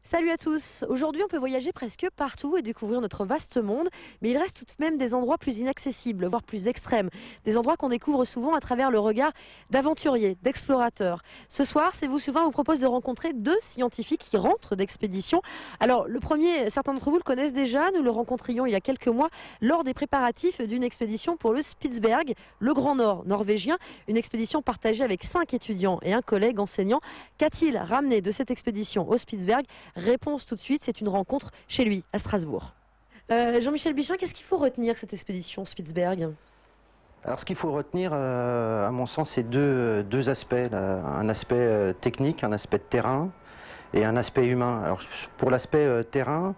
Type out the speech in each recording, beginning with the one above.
Salut à tous. Aujourd'hui, on peut voyager presque partout et découvrir notre vaste monde, mais il reste tout de même des endroits plus inaccessibles, voire plus extrêmes. Des endroits qu'on découvre souvent à travers le regard d'aventuriers, d'explorateurs. Ce soir, C'est vous souvent vous propose de rencontrer deux scientifiques qui rentrent d'expédition. Alors, le premier, certains d'entre vous le connaissent déjà. Nous le rencontrions il y a quelques mois lors des préparatifs d'une expédition pour le Spitsberg, le Grand Nord norvégien. Une expédition partagée avec 5 étudiants et un collègue enseignant. Qu'a-t-il ramené de cette expédition au Spitsberg? Réponse tout de suite, c'est une rencontre chez lui, à Strasbourg. Jean-Michel Bichin, qu'est-ce qu'il faut retenir de cette expédition Spitsberg? Alors ce qu'il faut retenir, à mon sens, c'est deux aspects. Un aspect technique, un aspect de terrain et un aspect humain. Alors pour l'aspect terrain,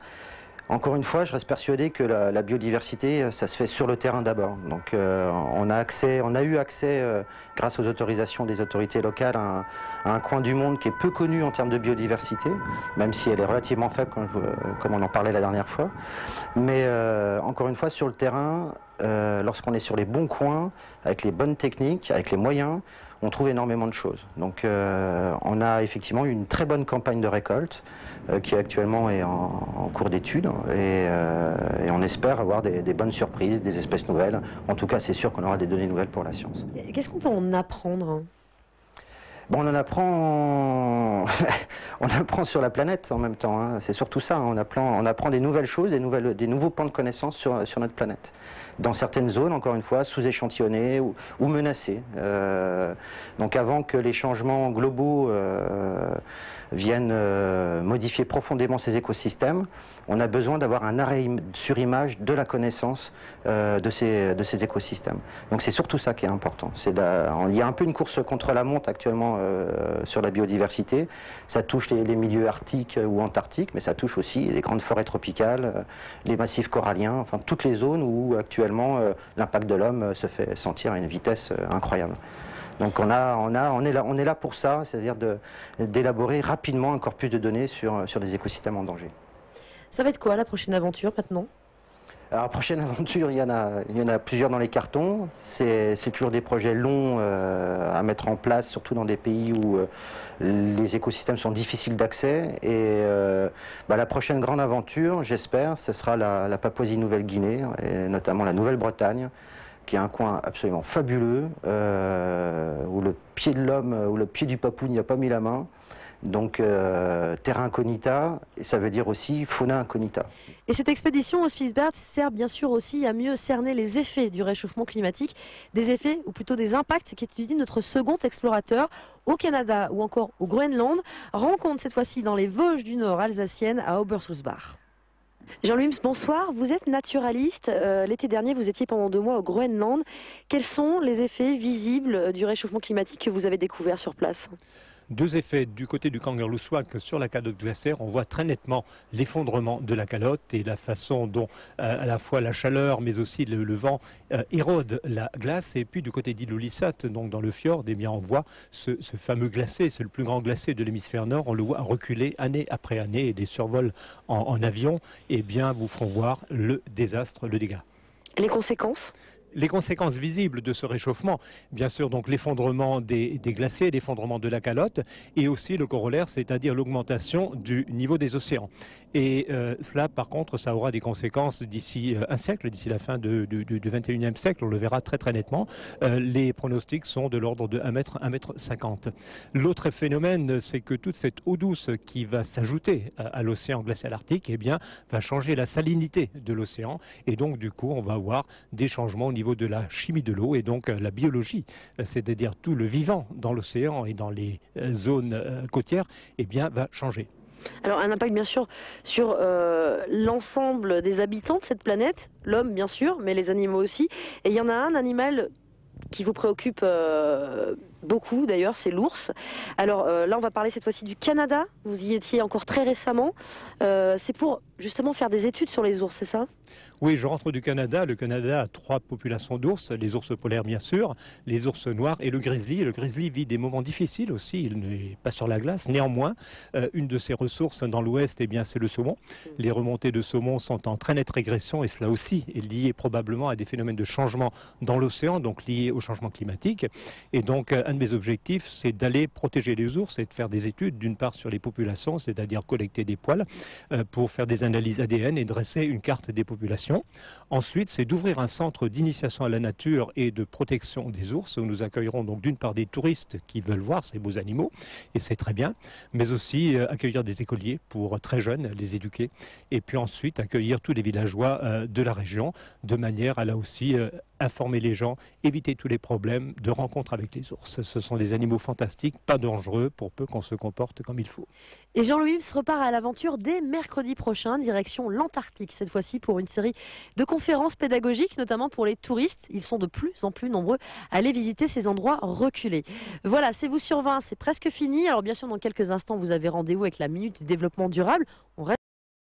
encore une fois, je reste persuadé que la biodiversité, ça se fait sur le terrain d'abord. Donc on a eu accès, grâce aux autorisations des autorités locales, à un coin du monde qui est peu connu en termes de biodiversité, même si elle est relativement faible, comme on en parlait la dernière fois. Mais encore une fois, sur le terrain, lorsqu'on est sur les bons coins, avec les bonnes techniques, avec les moyens, on trouve énormément de choses. Donc on a effectivement eu une très bonne campagne de récolte qui actuellement est en cours d'étude et on espère avoir des bonnes surprises, des espèces nouvelles. En tout cas, c'est sûr qu'on aura des données nouvelles pour la science. Qu'est-ce qu'on peut en apprendre? Bon, on en apprend, on apprend sur la planète en même temps, hein. C'est surtout ça, hein. On apprend des nouvelles choses, des nouveaux pans de connaissances sur notre planète. Dans certaines zones, encore une fois, sous-échantillonnées ou menacées. Donc avant que les changements globaux viennent modifier profondément ces écosystèmes, on a besoin d'avoir un arrêt sur image de la connaissance de ces écosystèmes. Donc c'est surtout ça qui est important. Il y a un peu une course contre la montre actuellement sur la biodiversité. Ça touche les milieux arctiques ou antarctiques, mais ça touche aussi les grandes forêts tropicales, les massifs coralliens, enfin toutes les zones où actuellement l'impact de l'homme se fait sentir à une vitesse incroyable. Donc on est là pour ça, c'est-à-dire d'élaborer rapidement un corpus de données sur des écosystèmes en danger. Ça va être quoi la prochaine aventure maintenant? Alors la prochaine aventure, il y en a plusieurs dans les cartons. C'est toujours des projets longs à mettre en place, surtout dans des pays où les écosystèmes sont difficiles d'accès. Et la prochaine grande aventure, j'espère, ce sera la Papouasie-Nouvelle-Guinée, et notamment la Nouvelle-Bretagne, qui est un coin absolument fabuleux, où le pied de l'homme, où le pied du papou n'y a pas mis la main. Donc terra incognita, et ça veut dire aussi fauna incognita. Et cette expédition au Spitsberg sert bien sûr aussi à mieux cerner les effets du réchauffement climatique, des effets ou plutôt des impacts qu'étudie notre second explorateur au Canada ou encore au Groenland. Rencontre cette fois-ci dans les Vosges du Nord alsaciennes à Obersulzbach. Jean-Louis, bonsoir. Vous êtes naturaliste. L'été dernier, vous étiez pendant 2 mois au Groenland. Quels sont les effets visibles du réchauffement climatique que vous avez découvert sur place? Deux effets du côté du Kangerlussuaq sur la calotte glaciaire. On voit très nettement l'effondrement de la calotte et la façon dont à la fois la chaleur mais aussi le vent érode la glace. Et puis du côté d'Ilulissat, donc dans le fjord, eh bien, on voit ce fameux glacé, c'est le plus grand glacé de l'hémisphère nord. On le voit reculer année après année et des survols en avion vous font voir le désastre, le dégât. Les conséquences? Les conséquences visibles de ce réchauffement, bien sûr, donc l'effondrement des glaciers, l'effondrement de la calotte, et aussi le corollaire, c'est-à-dire l'augmentation du niveau des océans. Et cela, par contre, ça aura des conséquences d'ici un siècle, d'ici la fin du 21e siècle, on le verra très très nettement. Les pronostics sont de l'ordre de 1 mètre, 1,50 m. L'autre phénomène, c'est que toute cette eau douce qui va s'ajouter à l'océan glacial arctique, eh bien, va changer la salinité de l'océan, et donc du coup, on va avoir des changements au niveau de la chimie de l'eau et donc la biologie, c'est-à-dire tout le vivant dans l'océan et dans les zones côtières, eh bien, va changer. Alors un impact bien sûr sur l'ensemble des habitants de cette planète, l'homme bien sûr, mais les animaux aussi. Et il y en a un animal qui vous préoccupe beaucoup d'ailleurs, c'est l'ours. Alors là on va parler cette fois-ci du Canada, vous y étiez encore très récemment. C'est pour justement faire des études sur les ours, c'est ça? Oui, je rentre du Canada. Le Canada a 3 populations d'ours, les ours polaires bien sûr, les ours noirs et le grizzly. Le grizzly vit des moments difficiles aussi, il n'est pas sur la glace. Néanmoins, une de ses ressources dans l'ouest, eh bien, c'est le saumon. Les remontées de saumon sont en très nette régression et cela aussi est lié probablement à des phénomènes de changement dans l'océan, donc liés au changement climatique. Et donc un de mes objectifs, c'est d'aller protéger les ours et de faire des études, d'une part sur les populations, c'est-à-dire collecter des poils pour faire des analyses ADN et dresser une carte des populations. Ensuite, c'est d'ouvrir un centre d'initiation à la nature et de protection des ours, où nous accueillerons donc d'une part des touristes qui veulent voir ces beaux animaux, et c'est très bien, mais aussi accueillir des écoliers pour très jeunes, les éduquer, et puis ensuite accueillir tous les villageois de la région, de manière à là aussi informer les gens, éviter tous les problèmes de rencontre avec les ours. Ce sont des animaux fantastiques, pas dangereux, pour peu qu'on se comporte comme il faut. Et Jean-Louis Humes repart à l'aventure dès mercredi prochain, direction l'Antarctique, cette fois-ci pour une série de conférences pédagogiques, notamment pour les touristes. Ils sont de plus en plus nombreux à aller visiter ces endroits reculés. Voilà, c'est vous sur 20, c'est presque fini. Alors bien sûr, dans quelques instants, vous avez rendez-vous avec la Minute du Développement Durable. On reste